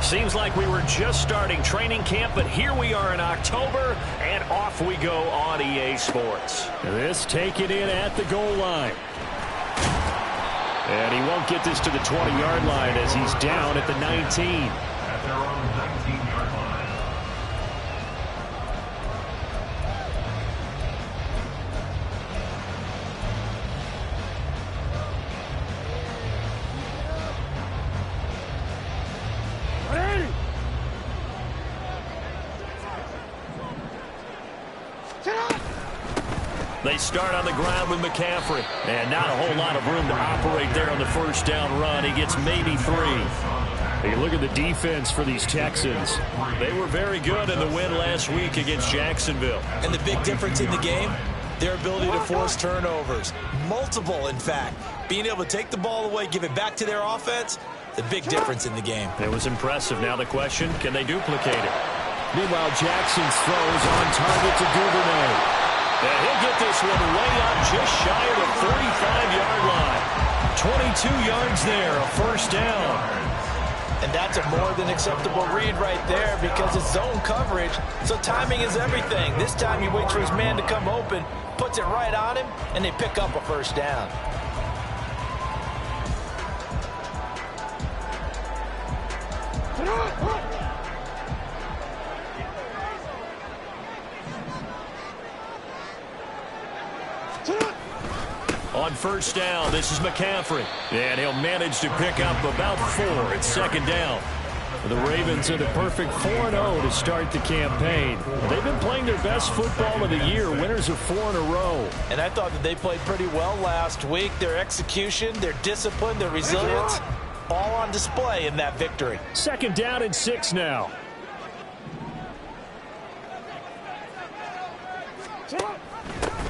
Seems like we were just starting training camp, but here we are in October, and off we go on EA Sports. This taken in at the goal line. And he won't get this to the 20-yard line as he's down at the 19. At their own 19-yard line. They start on the ground with McCaffrey. And not a whole lot of room to operate there on the first down run. He gets maybe 3. Hey, look at the defense for these Texans. They were very good in the win last week against Jacksonville. And the big difference in the game, their ability to force turnovers. Multiple, in fact. Being able to take the ball away, give it back to their offense, the big difference in the game. It was impressive. Now the question, can they duplicate it? Meanwhile, Jackson's throws on target to Duvernay. And he'll get this one way up just shy of the 45-yard line. 22 yards there, a first down. And that's a more than acceptable read right there because it's zone coverage, so timing is everything. This time he waits for his man to come open, puts it right on him, and they pick up a first down. On first down, this is McCaffrey. And he'll manage to pick up about 4 at second down. The Ravens are the perfect 4-0 to start the campaign. They've been playing their best football of the year. Winners of 4 in a row. And I thought that they played pretty well last week. Their execution, their discipline, their resilience, all on display in that victory. Second down and 6 now.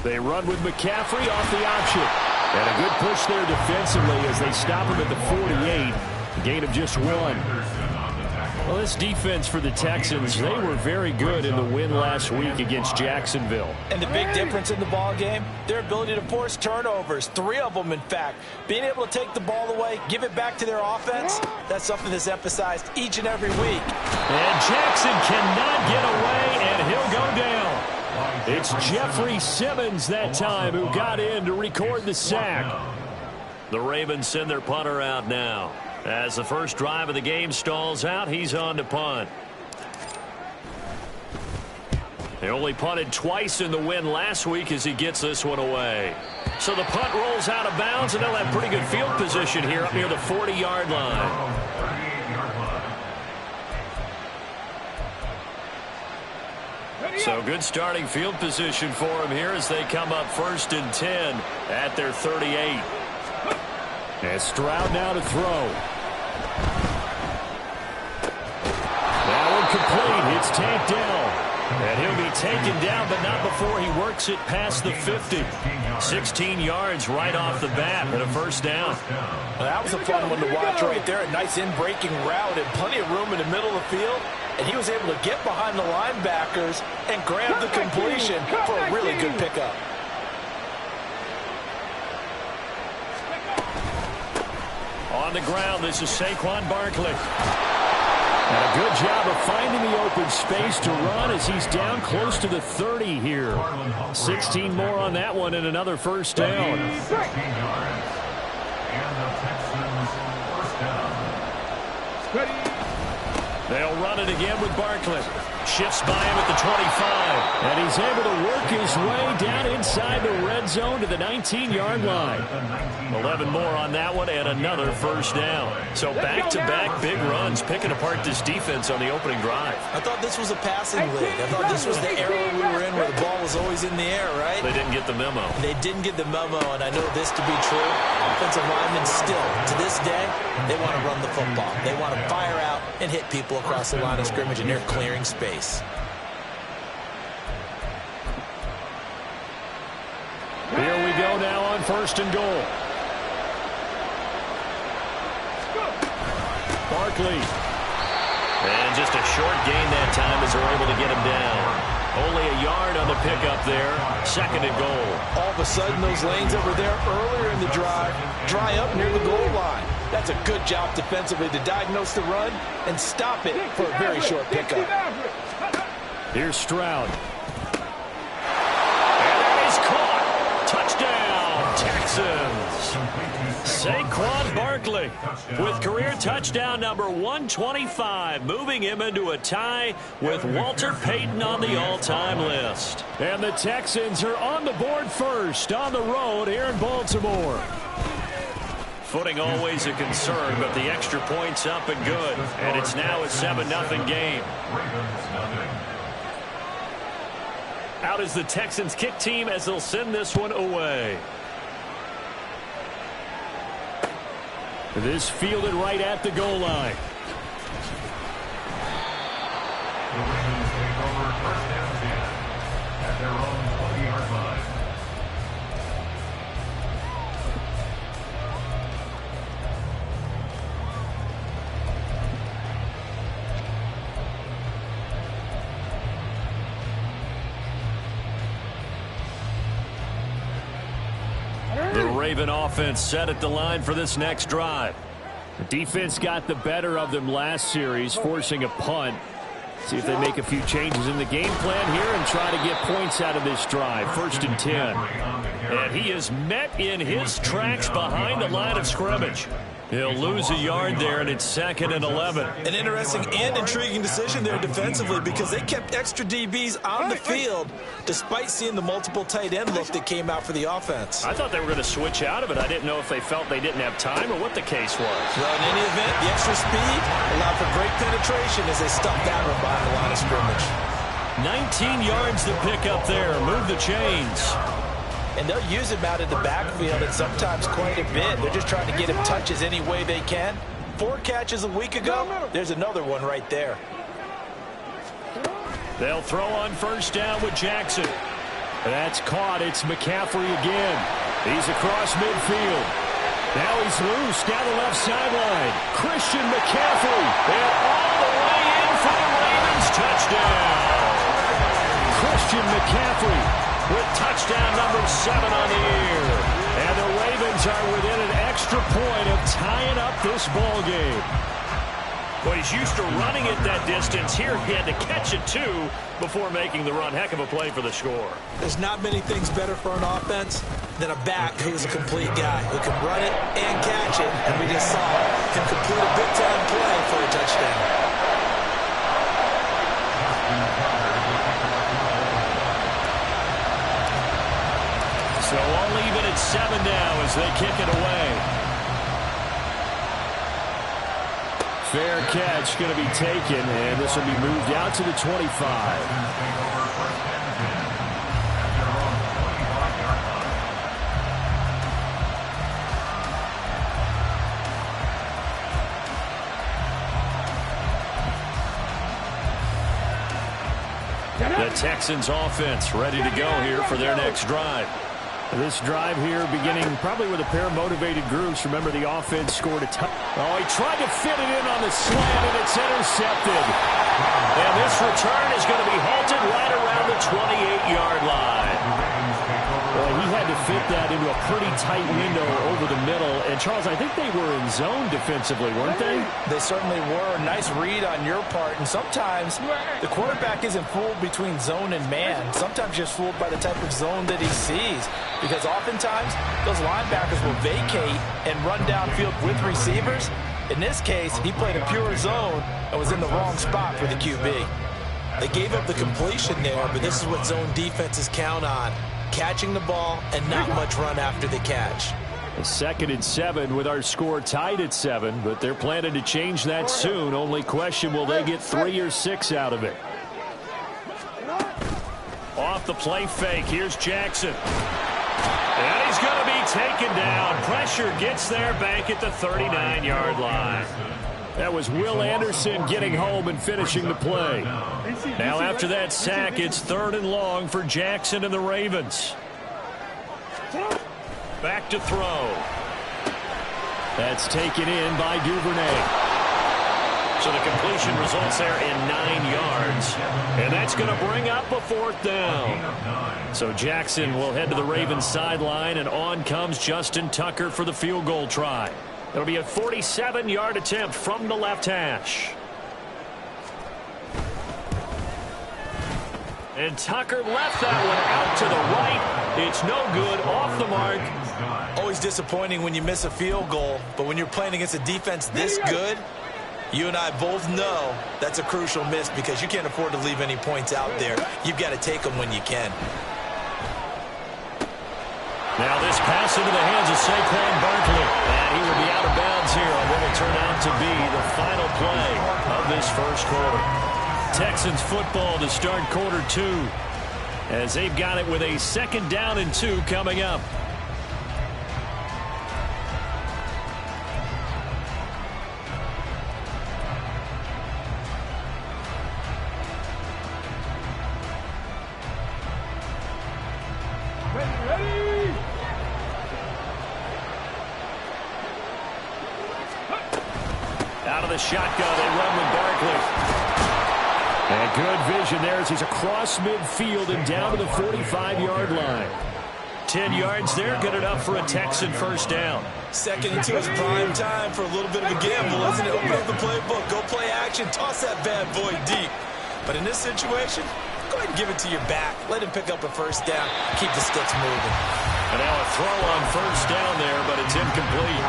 They run with McCaffrey off the option. And a good push there defensively as they stop him at the 48. Gain of just 1. Well, this defense for the Texans, they were very good in the win last week against Jacksonville. And the big difference in the ball game, their ability to force turnovers, 3 of them in fact. Being able to take the ball away, give it back to their offense, that's something that's emphasized each and every week. And Jackson cannot get away, and he'll go down. It's Jeffrey Simmons that time who got in to record the sack. The Ravens send their punter out now. As the first drive of the game stalls out, he's on to punt. They only punted twice in the win last week as he gets this one away. So the punt rolls out of bounds, and they'll have pretty good field position here up near the 40-yard line. So good starting field position for him here as they come up 1st and 10 at their 38. And Stroud now to throw. That one complete. It's tanked down. And he'll be taken down, but not before he works it past the 50. 16 yards right off the bat and a first down. Well, that was a fun one to watch right there. A nice in-breaking route and plenty of room in the middle of the field. And he was able to get behind the linebackers and grab the completion for a really good pickup. On the ground, this is Saquon Barkley. And a good job of finding the open space to run as he's down close to the 30 here. 16 more on that one and another first down. And the Texans first down. They'll run it again with Barkley. Shifts by him at the 25. And he's able to work his way down inside the red zone to the 19-yard line. 11 more on that one and another first down. So back-to-back big runs picking apart this defense on the opening drive. I thought this was a passing league. I thought this was the era we were in where the ball was always in the air, right? They didn't get the memo. They didn't get the memo, and I know this to be true. Offensive linemen still, to this day, they want to run the football. They want to fire out and hit people across the line of scrimmage, and they're clearing space. Here we go now on 1st and goal. Barkley. And just a short gain that time as they're able to get him down. Only a yard on the pickup there. 2nd and goal. All of a sudden, those lanes that were there earlier in the drive dry up near the goal line. That's a good job defensively to diagnose the run and stop it for a very short pickup. Here's Stroud. And that is caught. Touchdown, Texans. Saquon Barkley with career touchdown number 125, moving him into a tie with Walter Payton on the all-time list. And the Texans are on the board first on the road here in Baltimore. Footing always a concern, but the extra point's up and good. And it's now a 7-0 game. Out is the Texans kick team as they'll send this one away. This fielded right at the goal line. The Ravens take over first down 10 at their own 20-yard line. The Raven offense set at the line for this next drive. The defense got the better of them last series, forcing a punt. See if they make a few changes in the game plan here and try to get points out of this drive. 1st and 10. And he is met in his tracks behind the line of scrimmage. He'll lose a yard there, and it's 2nd and 11. An interesting and intriguing decision there defensively because they kept extra DBs on the field despite seeing the multiple tight end look that came out for the offense. I thought they were going to switch out of it. I didn't know if they felt they didn't have time or what the case was. Well, in any event, the extra speed allowed for great penetration as they stuffed that one behind the line of scrimmage. 19 yards to pick up there. Move the chains. And they'll use him out in the backfield and sometimes quite a bit. They're just trying to get him touches any way they can. 4 catches a week ago. There's another one right there. They'll throw on 1st down with Jackson. That's caught. It's McCaffrey again. He's across midfield. Now he's loose down the left sideline. Christian McCaffrey. And all the way in for the Ravens. Touchdown. Christian McCaffrey with touchdown number 7 on the year. And the Ravens are within an extra point of tying up this ball game. Well, he's used to running it that distance. Here he had to catch it, too, before making the run. Heck of a play for the score. There's not many things better for an offense than a back who's a complete guy who can run it and catch it. And we just saw him complete a big-time play for a touchdown. So all even at 7 now as they kick it away. Fair catch going to be taken, and this will be moved out to the 25. The Texans offense ready to go here for their next drive. This drive here beginning probably with a pair of motivated groups. Remember, the offense scored a touchdown. Oh, he tried to fit it in on the slant, and it's intercepted. And this return is going to be halted right around the 28-yard line. Well, he had to fit that into a pretty tight window over the middle. And, Charles, I think they were in zone defensively, weren't they? They certainly were. Nice read on your part. And sometimes the quarterback isn't fooled between zone and man. Sometimes just fooled by the type of zone that he sees. Because oftentimes those linebackers will vacate and run downfield with receivers. In this case, he played a pure zone and was in the wrong spot for the QB. They gave up the completion there, but this is what zone defenses count on. Catching the ball and not much run after the catch. 2nd and 7 with our score tied at 7, but they're planning to change that soon. Only question, will they get 3 or 6 out of it? Off the play fake, here's Jackson. And he's going to be taken down. Pressure gets there back at the 39-yard line. That was Will Anderson getting home and finishing the play. Now after that sack, it's 3rd and long for Jackson and the Ravens. Back to throw. That's taken in by Duvernay. So the completion results there in 9 yards. And that's going to bring up a 4th down. So Jackson will head to the Ravens sideline, and on comes Justin Tucker for the field goal try. It'll be a 47-yard attempt from the left hash. And Tucker left that one out to the right. It's no good, off the mark. Always disappointing when you miss a field goal, but when you're playing against a defense this good, you and I both know that's a crucial miss because you can't afford to leave any points out there. You've got to take them when you can. Now this pass into the hands of Saquon Barkley. And he will be out of bounds here on what will turn out to be the final play of this first quarter. Texans football to start quarter 2 as they've got it with a 2nd down and 2 coming up. Ready. Out of the shotgun, they run with Barkley. And good vision there as he's across midfield and down to the 45-yard line. 10 yards there, good enough for a Texan first down. 2nd and 2 is prime time for a little bit of a gamble, isn't it? Open up the playbook, go play action, toss that bad boy deep. But in this situation, go ahead and give it to your back. Let him pick up a first down, keep the sticks moving. And now a throw on first down there, but it's incomplete.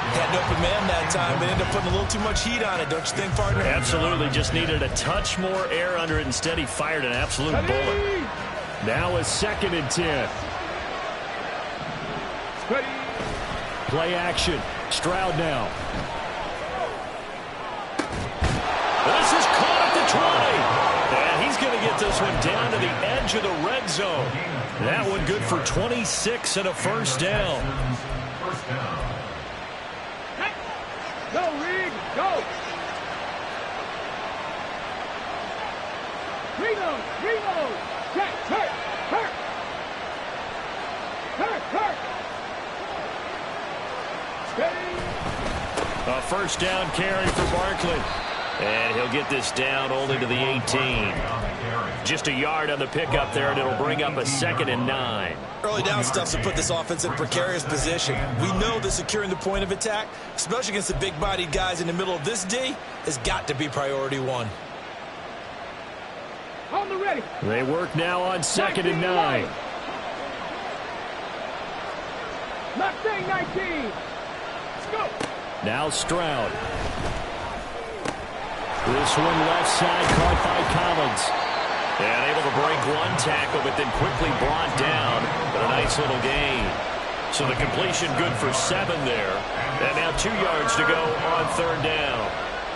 Had an open man that time, but ended up putting a little too much heat on it, don't you think, partner? Absolutely. Just needed a touch more air under it. Instead, he fired an absolute bullet. Now a 2nd and 10. Ready. Play action. Stroud now. This is caught at the 20. And he's going to get this one down to the edge of the red zone. That one good for 26 and a first down. Go, Reed, go! Reload! Check, hurt! Steady! A first down carry for Barkley. And he'll get this down only to the 18. Just a yard on the pickup there, and it'll bring up a 2nd and 9. Early down stuff to put this offense in a precarious position. We know that securing the point of attack, especially against the big-bodied guys in the middle of this D, has got to be priority 1. On the ready. They work now on 2nd and 9. Left thing, 19. Let's go. Now Stroud. This one left side caught by Collins. And able to break one tackle, but then quickly brought down. But a nice little gain. So the completion good for 7 there. And now 2 yards to go on 3rd down.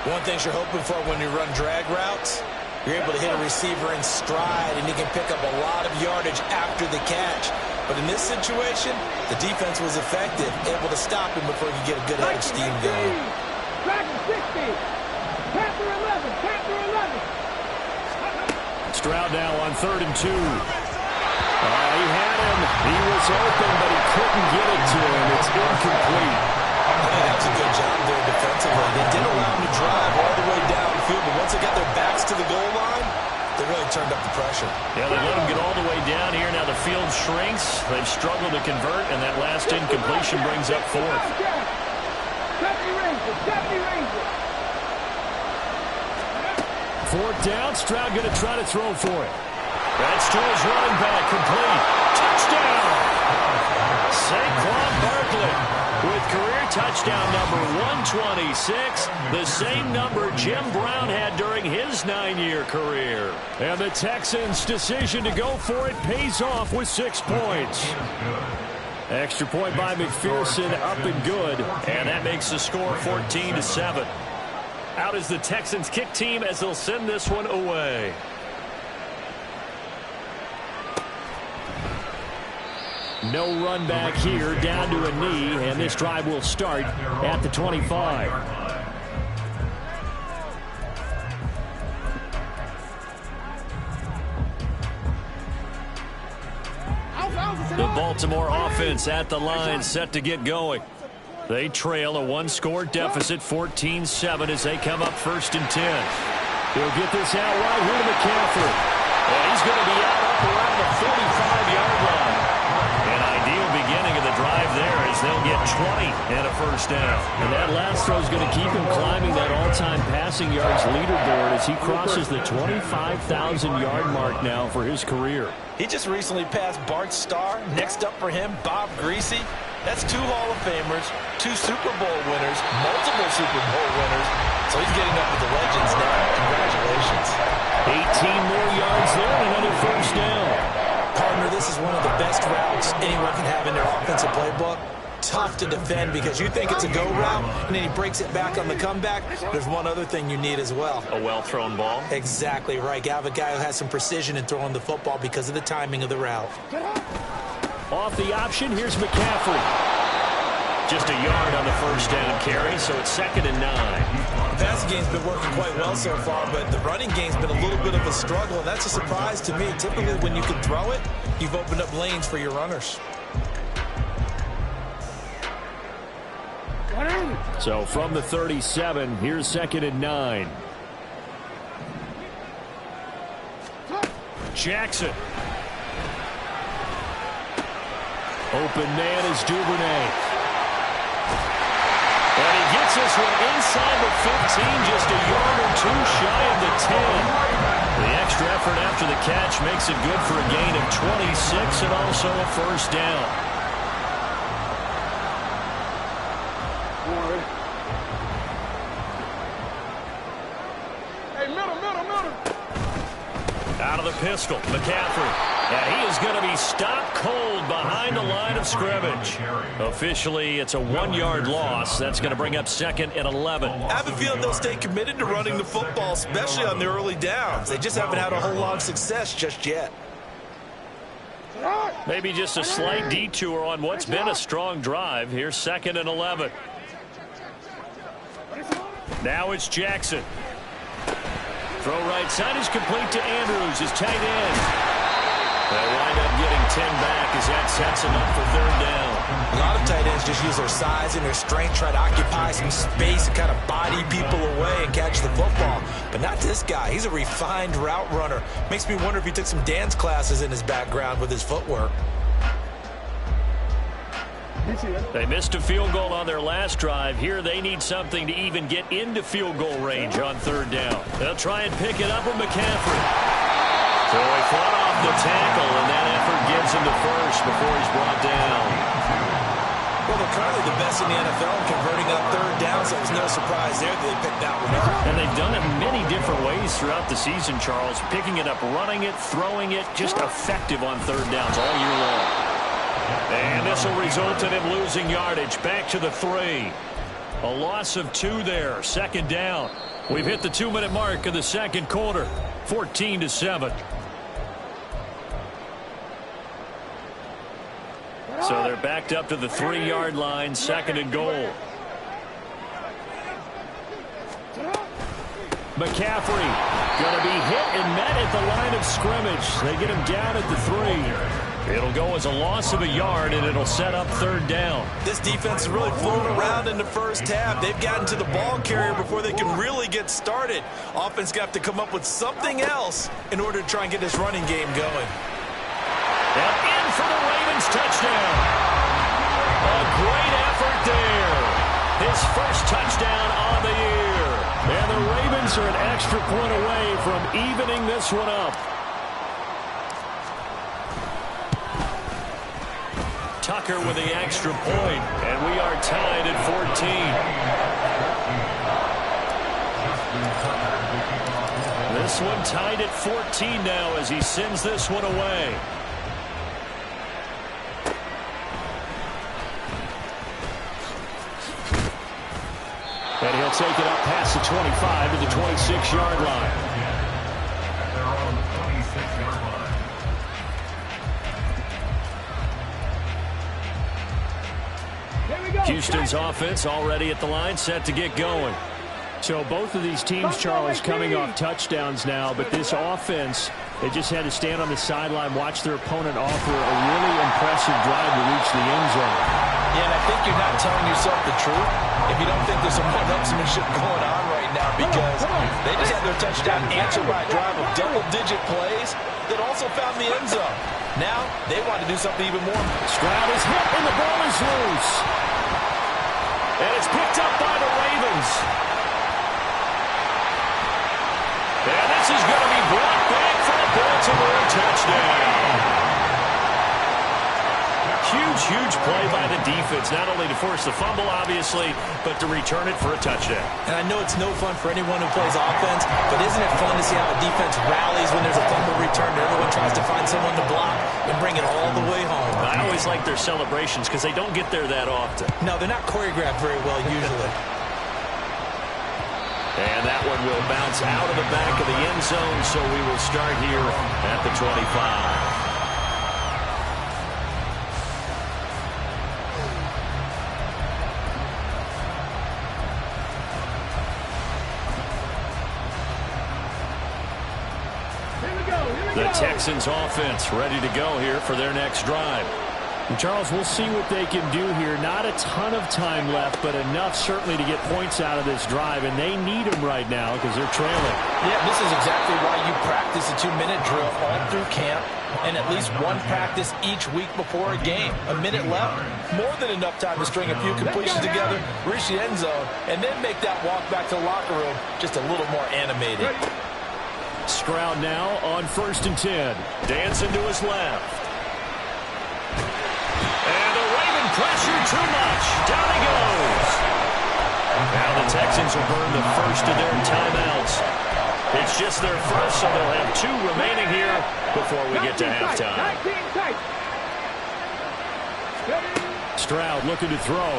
One thing you're hoping for when you run drag routes, you're able to hit a receiver in stride, and he can pick up a lot of yardage after the catch. But in this situation, the defense was effective, able to stop him before he could get a good head of steam going. Dragon 60. Panther 11. Stroud now on 3rd and 2. He had him. He was open, but he couldn't get it to him. It's incomplete. I think that was a good job there defensively. They did allow him to drive all the way downfield, but once they got their backs to the goal line, they really turned up the pressure. Yeah, they let him get all the way down here. Now the field shrinks. They've struggled to convert, and that last incompletion brings up 4th. 70 Rangers. 4th down. Stroud going to try to throw for it. That's to his running back. Complete. Touchdown. Saquon Barkley with career touchdown number 126. The same number Jim Brown had during his 9-year career. And the Texans' decision to go for it pays off with 6 points. Extra point by McPherson, up and good. And that makes the score 14-7. Out is the Texans kick team as they'll send this one away. No run back here, down to a knee, and this drive will start at the 25. The Baltimore offense at the line, set to get going. They trail a 1-score deficit, 14-7, as they come up 1st and 10. He'll get this out right here to McCaffrey. And he's going to be out up around the 45-yard line. An ideal beginning of the drive there as they'll get 20 and a first down. And that last throw is going to keep him climbing that all-time passing yards leaderboard as he crosses the 25,000-yard mark now for his career. He just recently passed Bart Starr. Next up for him, Bob Greasy. That's 2 Hall of Famers, 2 Super Bowl winners, multiple Super Bowl winners. So he's getting up with the legends now. Congratulations. 18 more yards there and another first down. Partner, this is one of the best routes anyone can have in their offensive playbook. Tough to defend because you think it's a go route, and then he breaks it back on the comeback. There's one other thing you need as well. A well-thrown ball. Exactly right. You have a guy who has some precision in throwing the football because of the timing of the route. Off the option, here's McCaffrey. Just a yard on the first down carry, so it's 2nd and 9. The passing game's been working quite well so far, but the running game's been a little bit of a struggle, and that's a surprise to me. Typically, when you can throw it, you've opened up lanes for your runners. So from the 37, here's 2nd and 9. Jackson. Open man is Duvernay. And he gets this one inside the 15, just a yard or 2 shy of the 10. The extra effort after the catch makes it good for a gain of 26 and also a first down. Out of the pistol, McCaffrey. And he is going to be stopped cold behind the line of scrimmage. Officially, it's a 1-yard loss. That's going to bring up 2nd and 11. I have a feeling they'll stay committed to running the football, especially on the early downs. They just haven't had a whole lot of success just yet. Maybe just a slight detour on what's been a strong drive. Here's 2nd and 11. Now it's Jackson. Throw right side is complete to Andrews, his tight end. They'll wind up getting 10 back as that sets him up for 3rd down. A lot of tight ends just use their size and their strength, try to occupy some space and kind of body people away and catch the football. But not this guy. He's a refined route runner. Makes me wonder if he took some dance classes in his background with his footwork. They missed a field goal on their last drive. Here they need something to even get into field goal range on 3rd down. They'll try and pick it up with McCaffrey. So he fought off the tackle, and that effort gives him the first before he's brought down. Well, they're currently the best in the NFL in converting on 3rd down, so it was no surprise there that they picked that one up. And they've done it many different ways throughout the season, Charles. Picking it up, running it, throwing it, just effective on 3rd downs all year long. And this will result in him losing yardage. Back to the 3. A loss of 2 there. 2nd down. We've hit the 2-minute mark of the 2nd quarter. 14-7. So they're backed up to the 3-yard line. 2nd and goal. McCaffrey going to be hit and met at the line of scrimmage. They get him down at the 3. It'll go as a loss of a yard, and it'll set up 3rd down. This defense is really flown around in the first half. They've gotten to the ball carrier before they can really get started. Offense got to come up with something else in order to try and get this running game going. And in for the Ravens touchdown. A great effort there. His first touchdown on the year. And the Ravens are an extra point away from evening this one up. Tucker with the extra point, and we are tied at 14. This one tied at 14 now as he sends this one away. And he'll take it up past the 25 to the 26-yard line. At their own 26-yard line. Houston's offense already at the line, set to get going. So both of these teams, Charles, coming off touchdowns now, but this offense, they just had to stand on the sideline, watch their opponent offer a really impressive drive to reach the end zone. Yeah, and I think you're not telling yourself the truth if you don't think there's some one-upsmanship going on right now, because they just had their touchdown answered by a drive of double-digit plays that also found the end zone. Now, they want to do something even more. Stroud is hit, and the ball is loose. And it's picked up by the Ravens. And this is going to be brought back for a Baltimore touchdown. Huge play by the defense, not only to force the fumble, obviously, but to return it for a touchdown. And I know it's no fun for anyone who plays offense, but isn't it fun to see how the defense rallies when there's a fumble return and everyone tries to find someone to block and bring it all the way home? I always like their celebrations because they don't get there that often. No, they're not choreographed very well usually. And that one will bounce out of the back of the end zone, so we will start here at the 25. The Texans offense ready to go here for their next drive. And Charles, we'll see what they can do here. Not a ton of time left, but enough certainly to get points out of this drive, and they need them right now because they're trailing. Yeah, this is exactly why you practice a 2-minute drill all through camp and at least one practice each week before a game. A minute left, more than enough time to string a few completions together, reach the end zone, and then make that walk back to the locker room just a little more animated. Stroud now on 1st and 10. Dancing to his left. And the Raven pressure too much. Down he goes. Now the Texans will burn the first of their timeouts. It's just their first, so they'll have 2 remaining here before we get to halftime. Stroud looking to throw.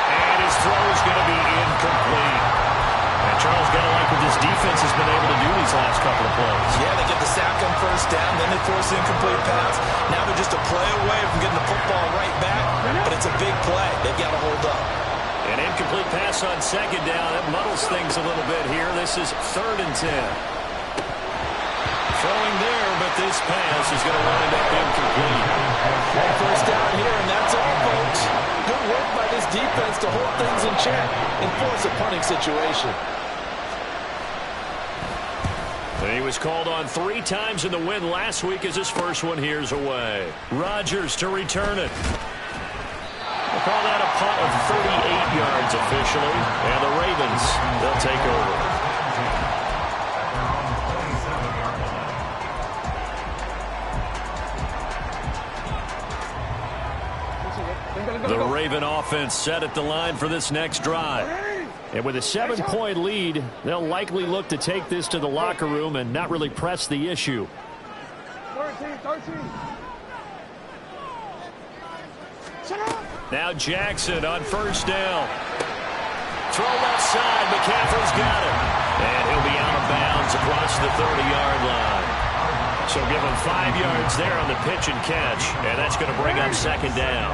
And his throw is going to be incomplete. And Charles, got to like what this defense has been able to do these last couple of plays. Yeah, they get the sack on 1st down, then they force the incomplete pass. Now they're just a play away from getting the football right back, but it's a big play. They've got to hold up. An incomplete pass on 2nd down. It muddles things a little bit here. This is 3rd and 10. Throwing there, but this pass is going to wind up incomplete. 1st down here, and that's all, folks. Good work by this defense to hold things in check and force a punting situation. He was called on 3 times in the win last week as his first one here's away. Rodgers to return it. We'll call that a punt of 38 yards officially. And the Ravens, they'll take over. The Raven offense set at the line for this next drive. And with a 7-point lead, they'll likely look to take this to the locker room and not really press the issue. 13. Now Jackson on 1st down. Throw left side. McCaffrey's got it. And he'll be out of bounds across the 30-yard line. So give him 5 yards there on the pitch and catch. And that's going to bring up 2nd down.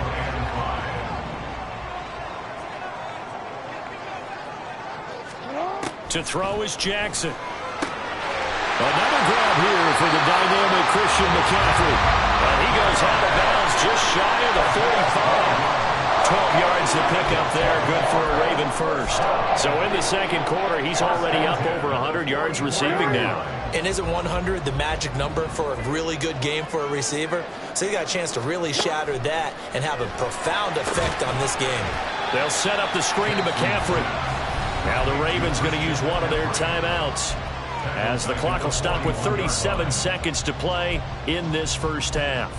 To throw is Jackson. Another grab here for the dynamic Christian McCaffrey. And he goes out of bounds just shy of the 45. 12 yards to pick up there. Good for a Raven first. So in the 2nd quarter, he's already up over 100 yards receiving now. And isn't 100 the magic number for a really good game for a receiver? So you got a chance to really shatter that and have a profound effect on this game. They'll set up the screen to McCaffrey. Now the Ravens going to use one of their timeouts as the clock will stop with 37 seconds to play in this first half.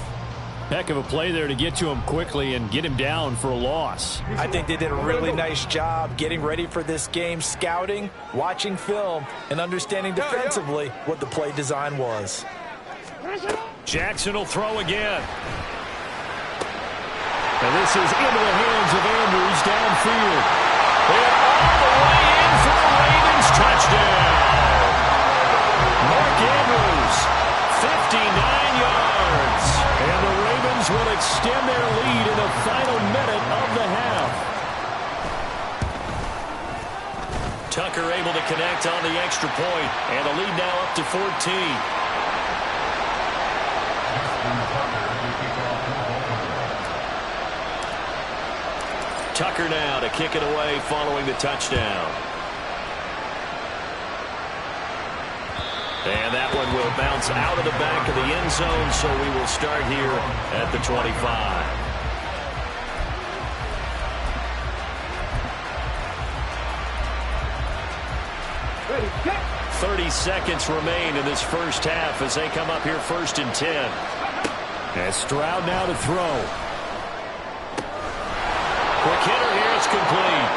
Heck of a play there to get to him quickly and get him down for a loss. I think they did a really nice job getting ready for this game, scouting, watching film, and understanding defensively what the play design was. Jackson will throw again. And this is into the hands of Andrews downfield. And all the way in for the Ravens touchdown. Mark Andrews, 59 yards. And the Ravens will extend their lead in the final minute of the half. Tucker able to connect on the extra point, and the lead now up to 14. Tucker now to kick it away following the touchdown. And that one will bounce out of the back of the end zone, so we will start here at the 25. 30 seconds remain in this first half as they come up here 1st and 10. And Stroud now to throw. Quick hitter here, it's complete.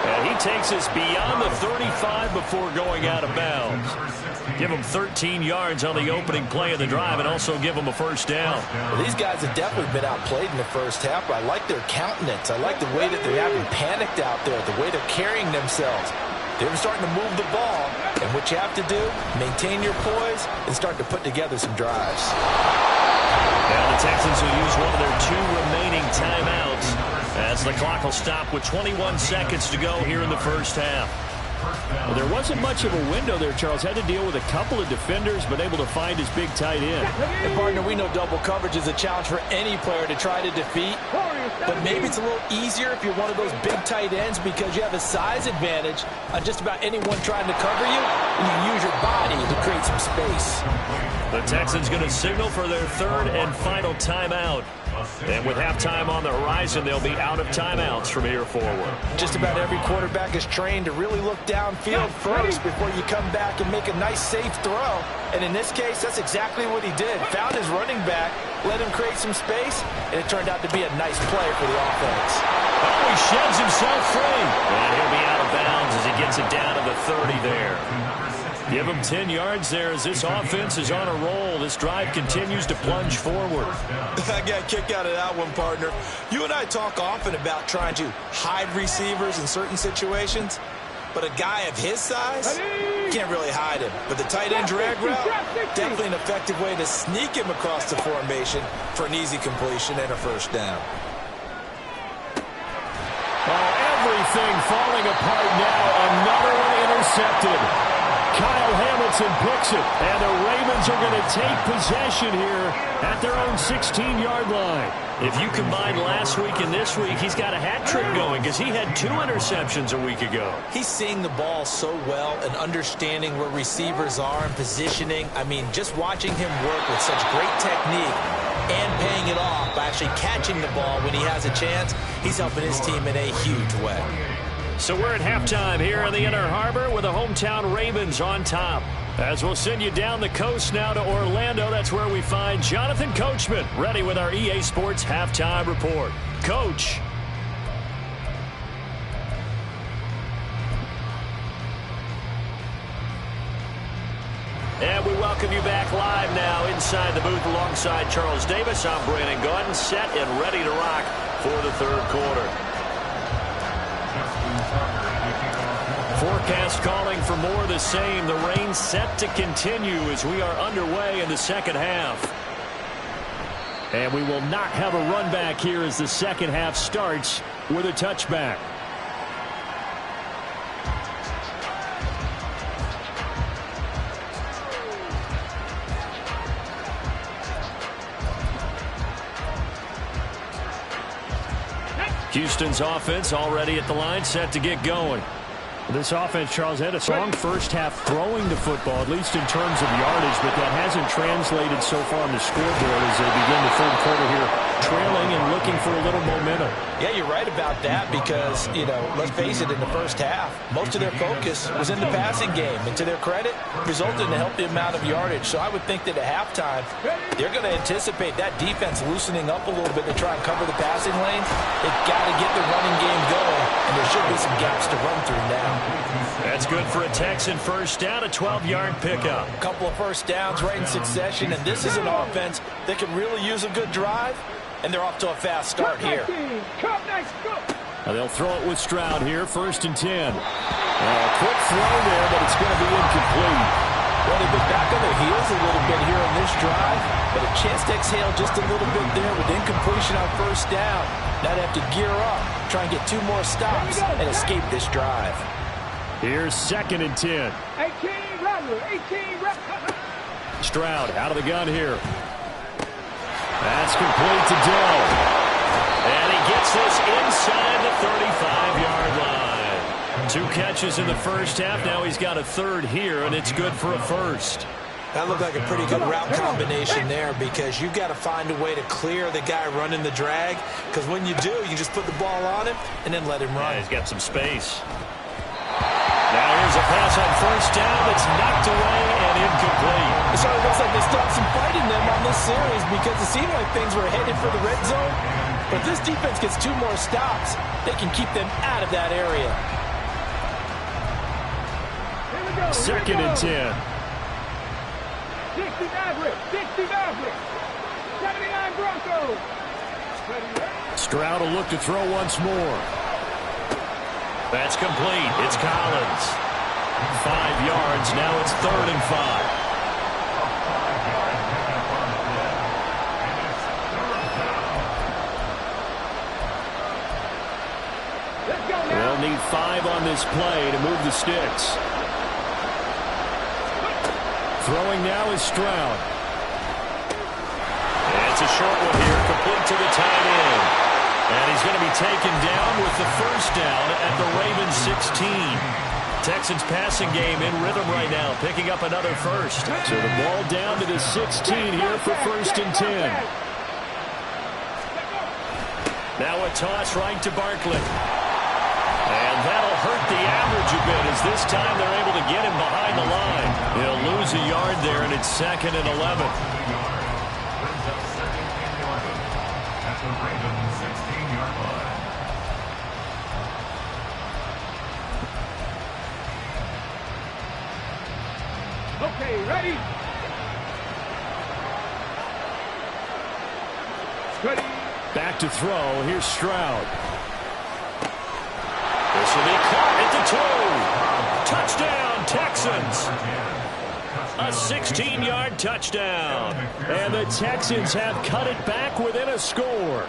And he takes us beyond the 35 before going out of bounds. Give him 13 yards on the opening play of the drive and also give him a first down. Well, these guys have definitely been outplayed in the first half, but I like their countenance. I like the way that they haven't panicked out there, the way they're carrying themselves. They're starting to move the ball, and what you have to do, maintain your poise and start to put together some drives. Now the Texans will use one of their 2 remaining timeouts as the clock will stop with 21 seconds to go here in the first half. Well, there wasn't much of a window there. Charles had to deal with a couple of defenders, but able to find his big tight end. And partner, we know double coverage is a challenge for any player to try to defeat, but maybe it's a little easier if you're one of those big tight ends because you have a size advantage on just about anyone trying to cover you, and you can use your body to create some space. The Texans going to signal for their 3rd and final timeout. And with halftime on the horizon, they'll be out of timeouts from here forward. Just about every quarterback is trained to really look downfield first before you come back and make a nice, safe throw. And in this case, that's exactly what he did. Found his running back, let him create some space, and it turned out to be a nice play for the offense. Oh, he sheds himself free. And he'll be out of bounds as he gets it down to the 30 there. Give him 10 yards there as this offense is on a roll. This drive continues to plunge forward. I got a kick out of that one, partner. You and I talk often about trying to hide receivers in certain situations, but a guy of his size, can't really hide him. But the tight end drag route, definitely an effective way to sneak him across the formation for an easy completion and a first down. Oh, everything falling apart now. Another one intercepted. Kyle Hamilton picks it, and the Ravens are going to take possession here at their own 16-yard line. If you combine last week and this week, he's got a hat trick going because he had 2 interceptions a week ago. He's seeing the ball so well and understanding where receivers are and positioning. I mean, just watching him work with such great technique and paying it off by actually catching the ball when he has a chance, he's helping his team in a huge way. So we're at halftime here in the Inner Harbor with the hometown Ravens on top. As we'll send you down the coast now to Orlando, that's where we find Jonathan Coachman ready with our EA Sports Halftime Report. Coach. And we welcome you back live now inside the booth alongside Charles Davis. I'm Brandon Gaudin, set and ready to rock for the 3rd quarter. Forecast calling for more of the same. The rain set to continue as we are underway in the second half. And we will not have a run back here as the second half starts with a touchback. Houston's offense already at the line, set to get going. This offense, Charles, had a strong first half throwing the football, at least in terms of yardage, but that hasn't translated so far on the scoreboard as they begin the 3rd quarter here, trailing and looking for a little momentum. Yeah, you're right about that because, you know, let's face it, in the first half, most of their focus was in the passing game. And to their credit, resulted in a healthy amount of yardage. So I would think that at halftime, they're going to anticipate that defense loosening up a little bit to try and cover the passing lanes. They've got to get the running game going, and there should be some gaps to run through now. That's good for a Texan first down, a 12-yard pickup. A couple of first downs right in succession, and this is an offense that can really use a good drive, and they're off to a fast start here. They'll throw it with Stroud here, 1st and 10. Quick throw there, but it's going to be incomplete. Well, they've been back on their heels a little bit here on this drive, but a chance to exhale just a little bit there with incompletion on first down. Now they have to gear up, try and get 2 more stops, and escape this drive. Here's 2nd and 10. 18 Stroud out of the gun here. That's complete to Dell. And he gets this inside the 35-yard line. 2 catches in the first half. Now he's got a 3rd here, and it's good for a first. That looked like a pretty good route combination there because you've got to find a way to clear the guy running the drag, because when you do, you just put the ball on him and then let him run. Yeah, he's got some space. Now here's a pass on first down. It's knocked away and incomplete. It sort of looks like they still have some fight in them on this series because it seemed like things were headed for the red zone. But this defense gets 2 more stops. They can keep them out of that area. 2nd and 10. 60 Maverick, 60 Maverick, 79 Broncos. Stroud will look to throw once more. That's complete. It's Collins. 5 yards. Now it's 3rd and 5. They'll need 5 on this play to move the sticks. Throwing now is Stroud. And it's a short one here, complete to the tight end. And he's going to be taken down with the first down at the Ravens 16. Texans passing game in rhythm right now, picking up another first. So the ball down to the 16 here for 1st and 10. Now a toss right to Barkley. And that'll hurt the average a bit as this time they're able to get him behind the line. He'll lose a yard there, and it's 2nd and 11. At the Ravens 16-yard line. Okay, ready? Ready. Back to throw. Here's Stroud. This will be caught at the 2. Touchdown, Texans. A 16-yard touchdown. And the Texans have cut it back within a score.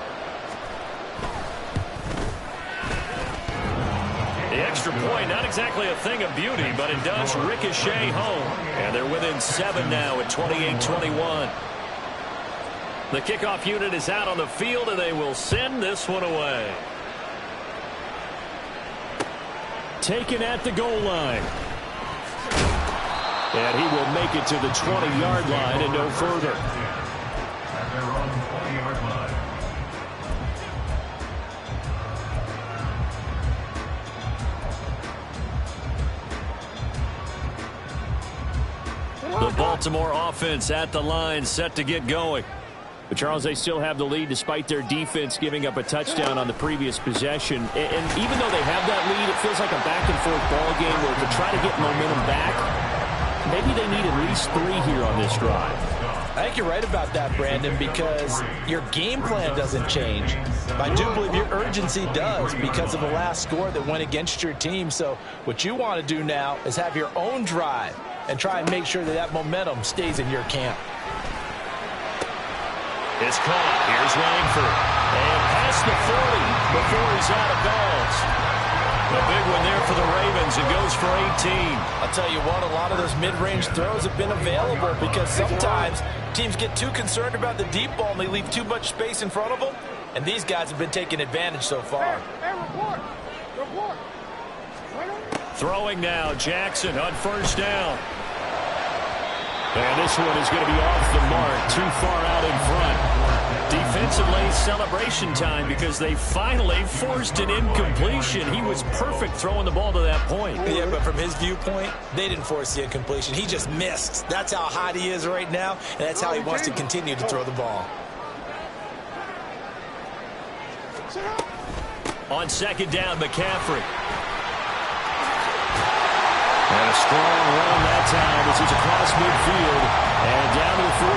The extra point, not exactly a thing of beauty, but it does ricochet home. And they're within 7 now at 28-21. The kickoff unit is out on the field, and they will send this one away. Taken at the goal line. And he will make it to the 20-yard line and no further. At their own 20-yard line. The Baltimore offense at the line, set to get going. But Charles, they still have the lead despite their defense giving up a touchdown on the previous possession. And even though they have that lead, it feels like a back-and-forth ball game where to try to get momentum back, maybe they need at least 3 here on this drive. I think you're right about that, Brandon, because your game plan doesn't change. I do believe your urgency does because of the last score that went against your team. So what you want to do now is have your own drive and try and make sure that that momentum stays in your camp. It's caught. Here's Langford. And past the 40 before he's out of bounds. A big one there for the Ravens. It goes for 18. I'll tell you what, a lot of those mid-range throws have been available because sometimes teams get too concerned about the deep ball and they leave too much space in front of them. And these guys have been taking advantage so far. Report. Throwing now, Jackson on first down. And this one is going to be off the mark, too far out in front. Defensively, celebration time because they finally forced an incompletion. He was perfect throwing the ball to that point. Yeah, but from his viewpoint, they didn't force the incompletion. He just missed. That's how hot he is right now, and that's how he wants to continue to throw the ball. On second down, McCaffrey. And a strong run that time as he's across midfield and down to the 43.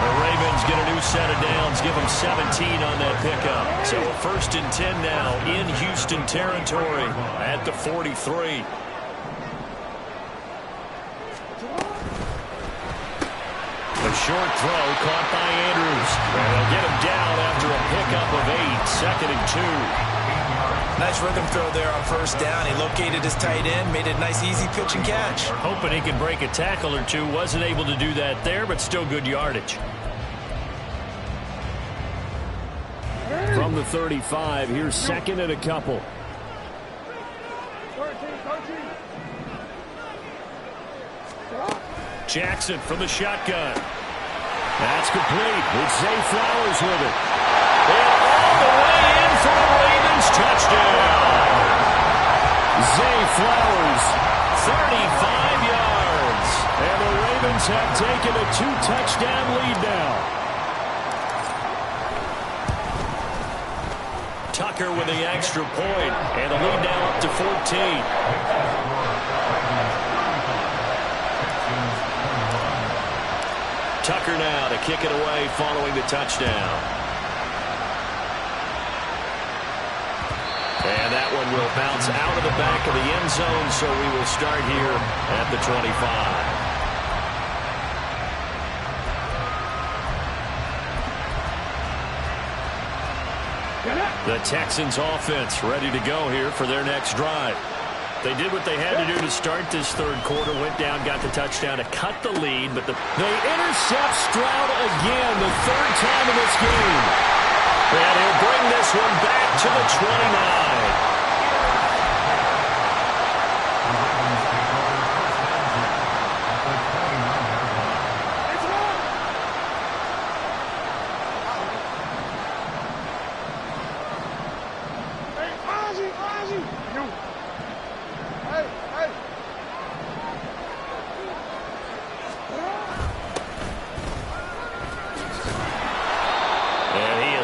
The Ravens get a new set of downs, give them 17 on that pickup. So a 1st and 10 now in Houston territory at the 43. A short throw caught by Andrews. And they'll get him down after a pickup of 8, 2nd and 2. Nice rhythm throw there on first down. He located his tight end, made a nice easy pitch and catch. Hoping he can break a tackle or two. Wasn't able to do that there, but still good yardage. From the 35, here's 2nd and a couple. Jackson from the shotgun. That's complete. It's Zay Flowers with it. And all the way in for the Ravens touchdown. Zay Flowers, 35 yards. And the Ravens have taken a 2-touchdown lead now. Tucker with the extra point, and the lead now up to 14. Tucker now to kick it away following the touchdown. And that one will bounce out of the back of the end zone, so we will start here at the 25. The Texans offense ready to go here for their next drive. They did what they had to do to start this third quarter, went down, got the touchdown to cut the lead, but they intercept Stroud again, the third time in this game. And he'll bring this one back to the 29.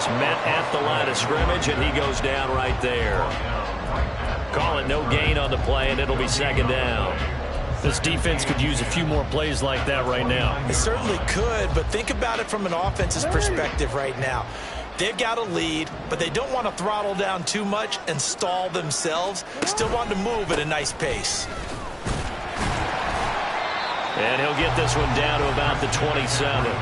Met at the line of scrimmage, and he goes down right there. Call it no gain on the play, and it'll be second down. This defense could use a few more plays like that right now. It certainly could, but think about it from an offense's perspective right now. They've got a lead, but they don't want to throttle down too much and stall themselves. Still want to move at a nice pace. And he'll get this one down to about the 27.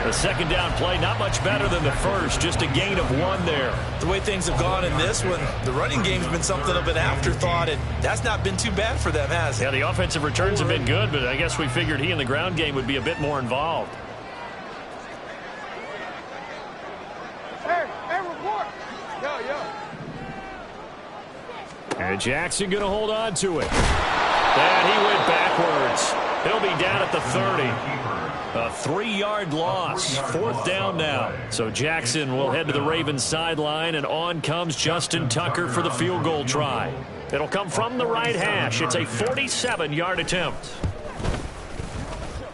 The second down play, not much better than the first, just a gain of 1 there. The way things have gone in this one, the running game's been something of an afterthought, and that's not been too bad for them, has it? Yeah, the offensive returns have been good, but I guess we figured he in the ground game would be a bit more involved. Hey, report. And Jackson going to hold on to it. And he went backwards. He'll be down at the 30. A 3-yard loss. Fourth down now. So Jackson will head to the Ravens sideline, and on comes Justin Tucker for the field goal try. It'll come from the right hash. It's a 47-yard attempt.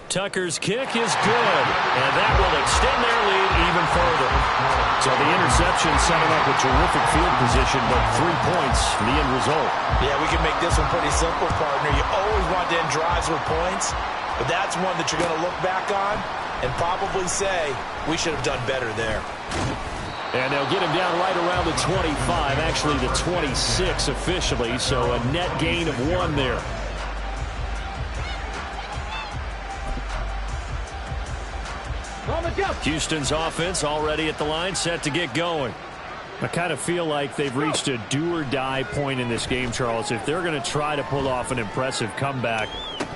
Tucker's kick is good, and that will extend their lead even further. So the interception set him up with terrific field position, but 3 points, the end result. Yeah, we can make this one pretty simple, partner. You always want to end drives with points, but that's one that you're going to look back on and probably say, we should have done better there. And they'll get him down right around the 25, actually the 26 officially, so a net gain of 1 there. Houston's offense already at the line, set to get going. I kind of feel like they've reached a do-or-die point in this game, Charles. If they're going to try to pull off an impressive comeback,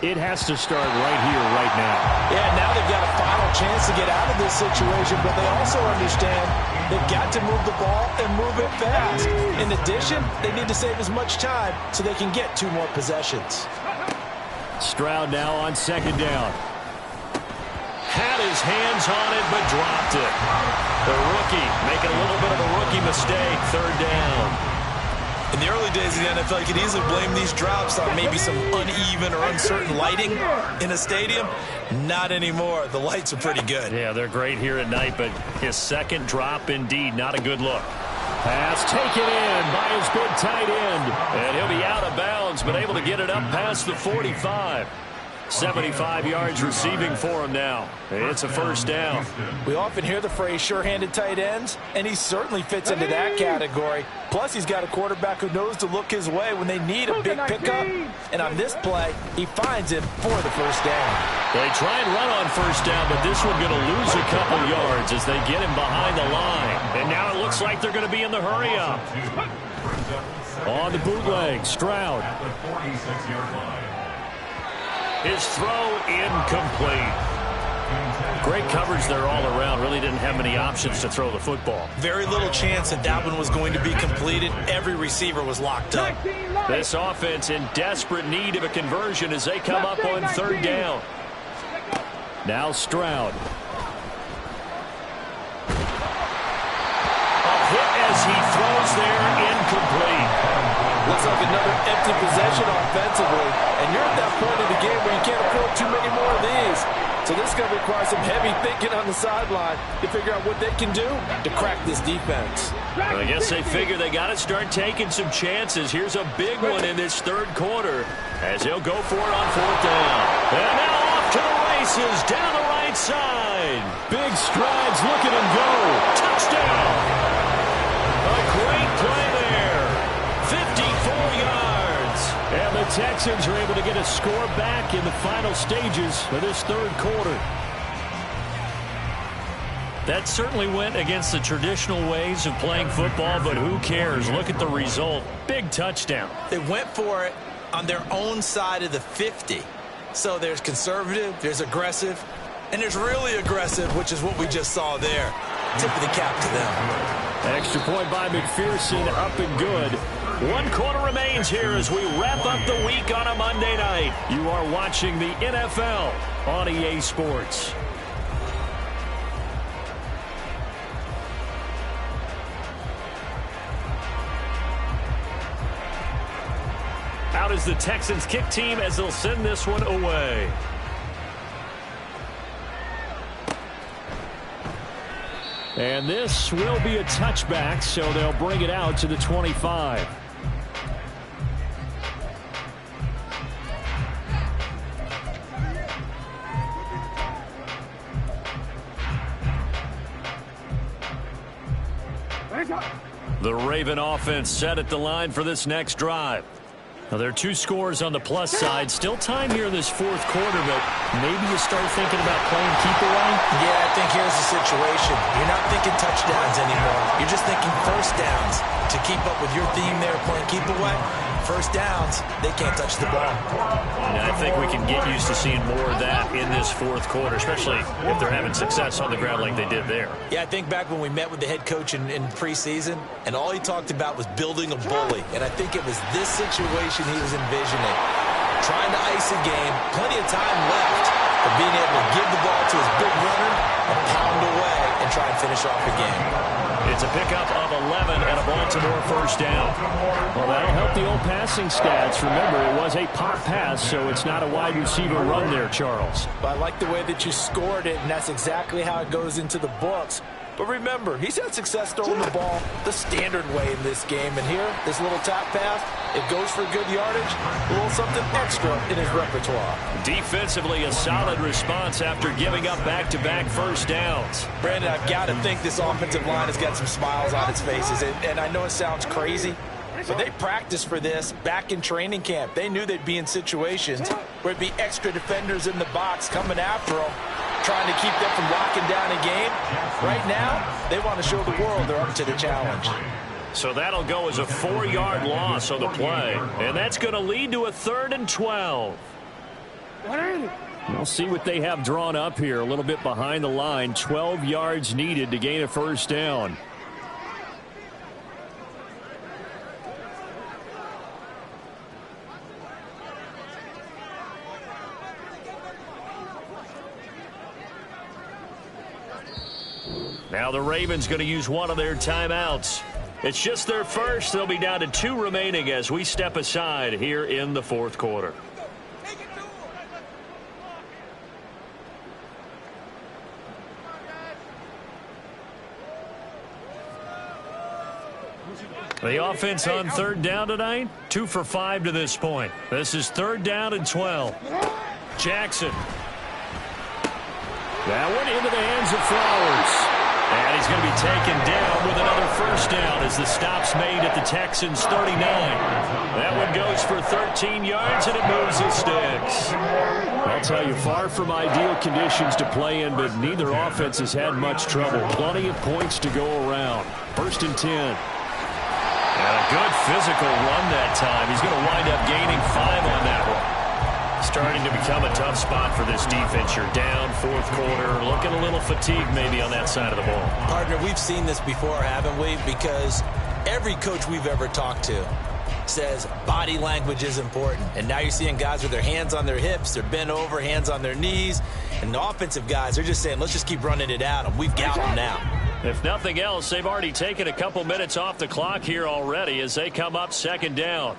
it has to start right here, right now. Yeah, now they've got a final chance to get out of this situation, but they also understand they've got to move the ball and move it fast. In addition, they need to save as much time so they can get 2 more possessions. Stroud now on second down. Had his hands on it, but dropped it. The rookie making a little bit of a rookie mistake, third down. In the early days of the NFL, you could easily blame these drops on maybe some uneven or uncertain lighting in a stadium. Not anymore. The lights are pretty good. Yeah, they're great here at night, but his second drop, indeed, not a good look. Pass taken in by his big tight end. And he'll be out of bounds, but able to get it up past the 45. 75 yards receiving for him now. It's a first down. We often hear the phrase sure-handed tight ends, and he certainly fits into that category. Plus, he's got a quarterback who knows to look his way when they need a big pickup. And on this play, he finds him for the first down. They try and run on first down, but this one going to lose a couple yards as they get him behind the line. And now it looks like they're going to be in the hurry-up. On the bootleg, Stroud. His throw incomplete. Great coverage there all around. Really didn't have many options to throw the football. Very little chance that that one was going to be completed. Every receiver was locked up. This offense in desperate need of a conversion as they come up on third down. Now Stroud. A hit as he throws there, incomplete. Looks like another empty possession offensively, and you're at that point in the game where you can't afford too many more of these. So this is going to require some heavy thinking on the sideline to figure out what they can do to crack this defense. Well, I guess they figure they got to start taking some chances. Here's a big one in this third quarter as he'll go for it on fourth down. And now off to the races down the right side. Big strides, look at him go. Touchdown. A great play there. 54 yards. And the Texans are able to get a score back in the final stages of this third quarter. That certainly went against the traditional ways of playing football, but who cares? Look at the result. Big touchdown. They went for it on their own side of the 50. So there's conservative, there's aggressive, and there's really aggressive, which is what we just saw there. Tip of the cap to them. Extra point by McPherson, up and good. 1 quarter remains here as we wrap up the week on a Monday night. You are watching the NFL on EA Sports. Out is the Texans kick team as they'll send this one away. And this will be a touchback, so they'll bring it out to the 25. The Raven offense set at the line for this next drive. Now, there are 2 scores on the plus side. Still time here in this fourth quarter, but maybe you start thinking about playing keep away? Yeah, I think here's the situation. You're not thinking touchdowns anymore. You're just thinking first downs. To keep up with your theme there, playing keep away, first downs, they can't touch the ball. And I think we can get used to seeing more of that in this fourth quarter, especially if they're having success on the ground like they did there. Yeah, I think back when we met with the head coach in preseason, and all he talked about was building a bully. And I think it was this situation he was envisioning. Trying to ice a game, plenty of time left, but being able to give the ball to his big runner and pound away and try and finish off a game. It's a pickup of 11 and a Baltimore first down. Well, that'll help the old passing stats. Remember, it was a pop pass, so it's not a wide receiver run there, Charles. But I like the way that you scored it, and that's exactly how it goes into the books. But remember, he's had success throwing the ball the standard way in this game. And here, this little tap pass, it goes for good yardage, a little something extra in his repertoire. Defensively, a solid response after giving up back-to-back first downs. Brandon, I've got to think this offensive line has got some smiles on its faces. And I know it sounds crazy, but they practiced for this back in training camp. They knew they'd be in situations where it'd be extra defenders in the box coming after them, trying to keep them from locking down a game. Right now, they want to show the world they're up to the challenge. So that'll go as a 4-yard loss on the play. And that's going to lead to a 3rd and 12. We'll see what they have drawn up here. A little bit behind the line. 12 yards needed to gain a first down. Now the Ravens going to use one of their timeouts. It's just their first. They'll be down to 2 remaining as we step aside here in the fourth quarter. The offense on 3rd down tonight, 2 for 5 to this point. This is 3rd down and 12. Jackson. That one into the hands of Flowers. And he's going to be taken down with another first down as the stop's made at the Texans' 39. That one goes for 13 yards, and it moves the sticks. I'll tell you, far from ideal conditions to play in, but neither offense has had much trouble. Plenty of points to go around. 1st and 10. And a good physical run that time. He's going to wind up gaining 5 on that one. Starting to become a tough spot for this defense. You're down, fourth quarter, looking a little fatigued maybe on that side of the ball. Partner, we've seen this before, haven't we? Because every coach we've ever talked to says body language is important. And now you're seeing guys with their hands on their hips, they're bent over, hands on their knees. And the offensive guys, they're just saying, let's just keep running it out, and we've got them now. If nothing else, they've already taken a couple minutes off the clock here already as they come up second down.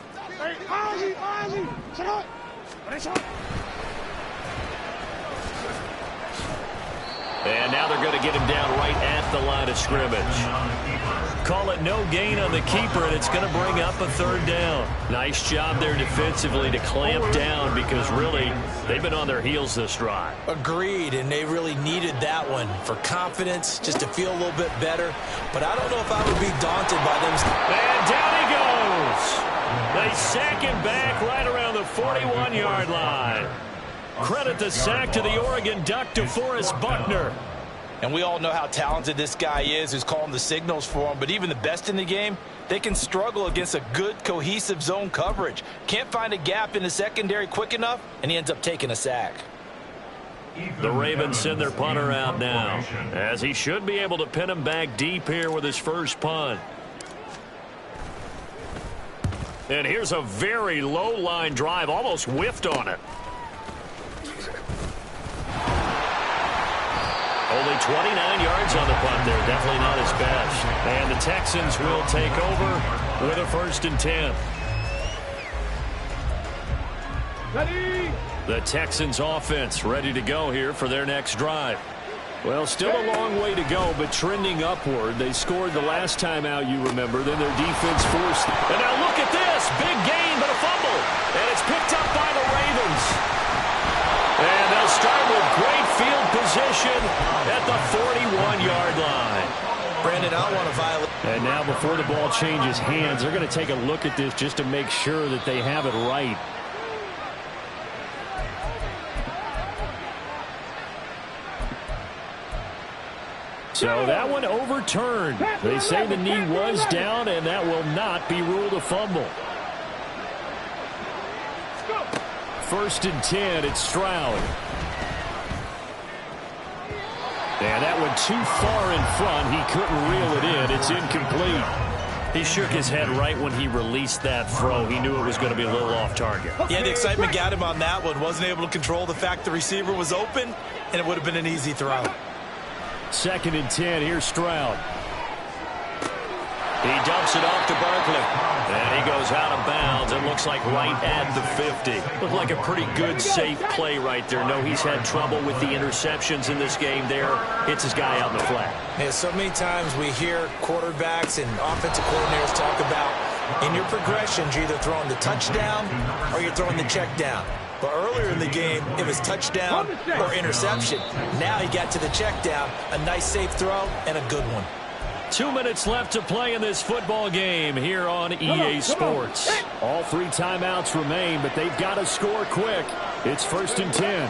And now they're going to get him down right at the line of scrimmage. Call it no gain on the keeper, and it's going to bring up a third down. Nice job there defensively to clamp down because really they've been on their heels this drive. Agreed, and they really needed that one for confidence, just to feel a little bit better. But I don't know if I would be daunted by them. And down he goes. They sack him back right around the 41-yard line. Credit the sack to the Oregon Duck, DeForest Buckner. And we all know how talented this guy is who's calling the signals for him. But even the best in the game, they can struggle against a good, cohesive zone coverage. Can't find a gap in the secondary quick enough, and he ends up taking a sack. The Ravens send their punter out now, as he should be able to pin him back deep here with his first punt. And here's a very low-line drive, almost whiffed on it. Only 29 yards on the punt there. Definitely not his best. And the Texans will take over with a 1st and 10. Ready. The Texans offense ready to go here for their next drive. Well, still a long way to go, but trending upward. They scored the last time out, you remember. Then their defense forced. And now look at this. Big gain, but a fumble. And it's picked up by the Ravens. And they'll start with great field position at the 41-yard line. Brandon, I don't want to violate. And now before the ball changes hands, they're going to take a look at this just to make sure that they have it right. So that one overturned. They say the knee was down, and that will not be ruled a fumble. 1st and 10, it's Stroud. And that one too far in front. He couldn't reel it in. It's incomplete. He shook his head right when he released that throw. He knew it was going to be a little off target. Yeah, the excitement got him on that one. Wasn't able to control the fact the receiver was open, and it would have been an easy throw. 2nd and 10, here's Stroud. He dumps it off to Barkley. And he goes out of bounds. It looks like right at the 50. Looked like a pretty good, safe play right there. No, he's had trouble with the interceptions in this game there. Hits his guy out in the flat. Yeah, so many times we hear quarterbacks and offensive coordinators talk about in your progressions, you're either throwing the touchdown or you're throwing the check down. But earlier in the game, it was touchdown or interception. Now he got to the check down. A nice, safe throw and a good one. 2 minutes left to play in this football game here on EA Sports. All 3 timeouts remain, but they've got to score quick. It's 1st and 10.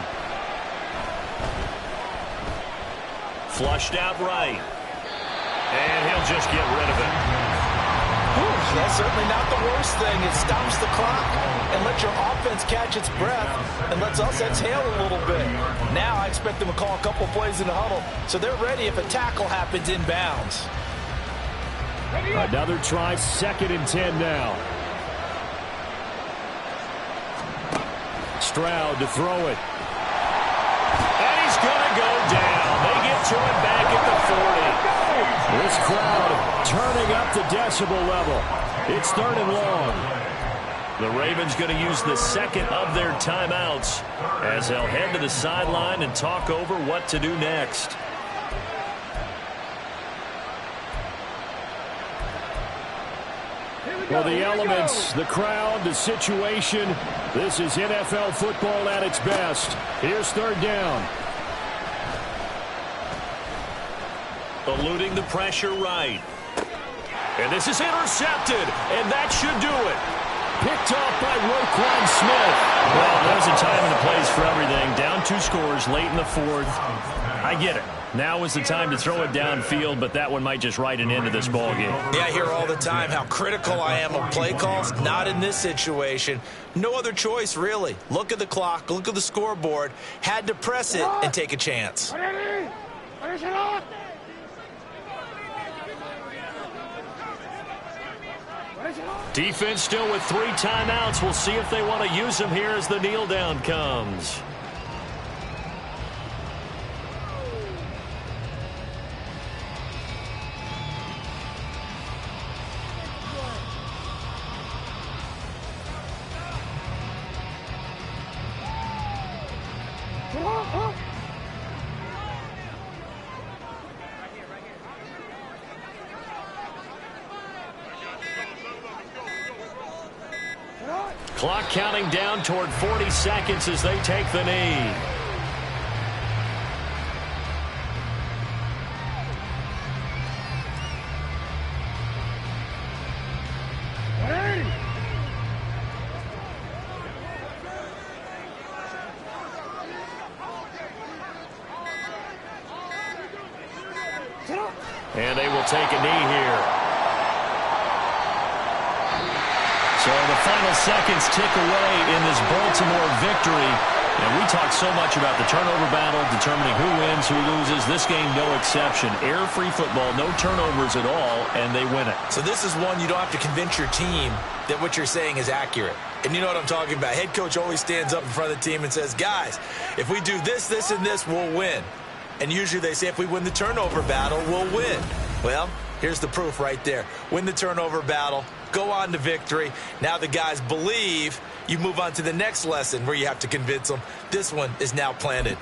Flushed out right. And he'll just get rid of it. That's certainly not the worst thing. It stops the clock and lets your offense catch its breath and lets us exhale a little bit. Now I expect them to call a couple plays in the huddle so they're ready if a tackle happens inbounds. Another try, 2nd and 10 now. Stroud to throw it. And he's going to go down. They get to him back at the 40. This crowd turning up the decibel level. It's 3rd and long. The Ravens going to use the 2nd of their timeouts as they'll head to the sideline and talk over what to do next. Well, the elements, the crowd, the situation, this is NFL football at its best. Here's 3rd down. Eluding the pressure right. And this is intercepted, and that should do it. Picked off by Roquan Smith. Well, there's a time and a place for everything. Down 2 scores late in the 4th. I get it. Now is the time to throw it downfield, but that one might just write an end to this ball game. Yeah, I hear all the time how critical I am of play calls. Not in this situation. No other choice, really. Look at the clock. Look at the scoreboard. Had to press it and take a chance. Defense still with 3 timeouts. We'll see if they want to use them here as the kneel down comes. Clock counting down toward 40 seconds as they take the knee. And they will take a knee here. So the final seconds tick away in this Baltimore victory. And we talk so much about the turnover battle, determining who wins, who loses. This game, no exception. Error-free football, no turnovers at all, and they win it. So this is one you don't have to convince your team that what you're saying is accurate. And you know what I'm talking about. Head coach always stands up in front of the team and says, guys, if we do this, this, and this, we'll win. And usually they say if we win the turnover battle, we'll win. Well, here's the proof right there. Win the turnover battle, go on to victory. Now the guys believe. You move on to the next lesson where you have to convince them. This one is now planted.